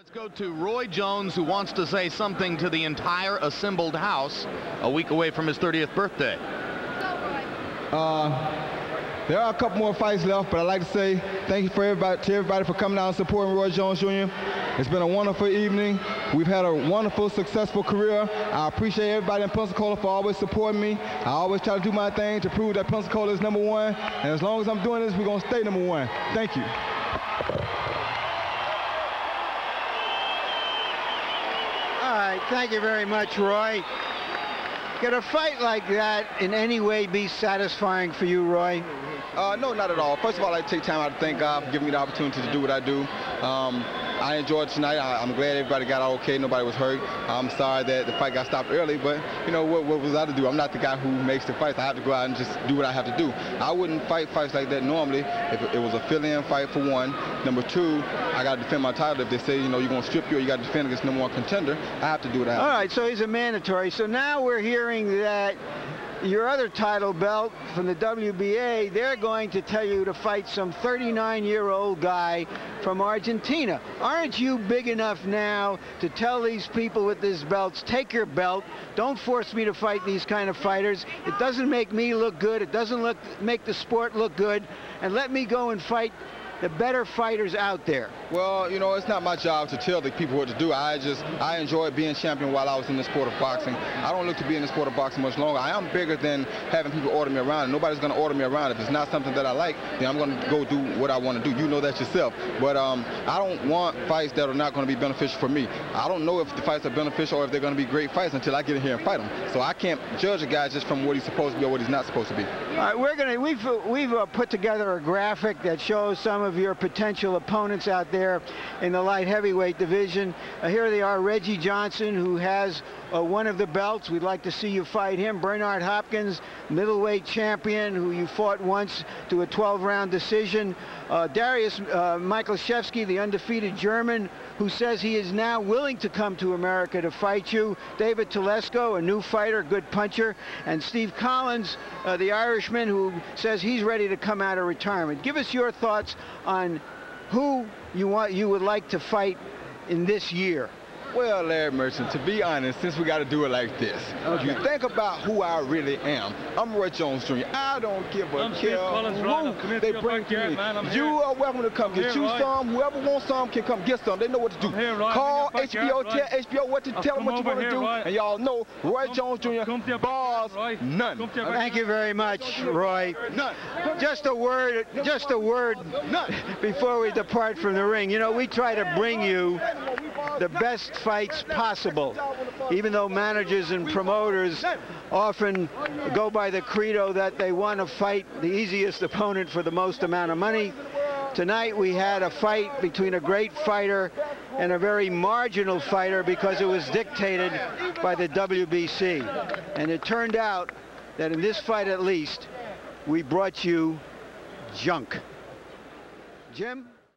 Let's go to Roy Jones, who wants to say something to the entire assembled house a week away from his 30th birthday. There are a couple more fights left, but I'd like to say thank you to everybody for coming out and supporting Roy Jones Jr. It's been a wonderful evening. We've had a wonderful, successful career. I appreciate everybody in Pensacola for always supporting me. I always try to do my thing to prove that Pensacola is #1. And as long as I'm doing this, we're going to stay #1. Thank you. All right, thank you very much, Roy. Could a fight like that in any way be satisfying for you, Roy? No, not at all. First of all, I take time out to thank God for giving me the opportunity to do what I do. I enjoyed tonight. I'm glad everybody got out okay. Nobody was hurt. I'm sorry that the fight got stopped early, but you know what was I to do? I'm not the guy who makes the fights. I have to go out and just do what I have to do. I wouldn't fight fights like that normally if it was a fill-in fight, for one. Number two, I got to defend my title. If they say, you know, you're going to strip you or you got to defend against #1 contender, I have to do what I have to do. All right, so he's a mandatory. So now we're hearing that your other title belt from the WBA, they're going to tell you to fight some 39-year-old guy from Argentina. Aren't you big enough now to tell these people with these belts, take your belt, don't force me to fight these kind of fighters. It doesn't make me look good. It doesn't make the sport look good. And let me go and fight the better fighters out there. Well, you know, it's not my job to tell the people what to do. I enjoyed being champion while I was in the sport of boxing. I don't look to be in the sport of boxing much longer. I am bigger than having people order me around. Nobody's going to order me around. If it's not something that I like, then I'm going to go do what I want to do. You know that yourself. But I don't want fights that are not going to be beneficial for me. I don't know if the fights are beneficial or if they're going to be great fights until I get in here and fight them. So I can't judge a guy just from what he's supposed to be or what he's not supposed to be. All right, we've put together a graphic that shows some of your potential opponents out there in the light heavyweight division. Here they are: Reggie Johnson, who has one of the belts. We'd like to see you fight him. Bernard Hopkins, middleweight champion, who you fought once to a 12-round decision. Darius Michalczewski, the undefeated German, who says he is now willing to come to America to fight you. David Telesco, a new fighter, good puncher. And Steve Collins, the Irishman, who says he's ready to come out of retirement. Give us your thoughts on who you would like to fight in this year. Well, Larry Merchant, to be honest, since we got to do it like this, okay. You think about who I really am. I'm Roy Jones Jr. I don't give a care who they bring to me. You are welcome to come get you some. Whoever wants some can come get some. They know what to do. Call HBO, tell HBO what to tell them what you want to do, and y'all know Roy Jones Jr. Bars none. Thank you very much, Roy. None. Just a word None. Before we depart from the ring. You know, we try to bring you the best fights possible, even though managers and promoters often go by the credo that they want to fight the easiest opponent for the most amount of money. Tonight we had a fight between a great fighter and a very marginal fighter because it was dictated by the WBC. And it turned out that in this fight, at least, we brought you junk. Jim?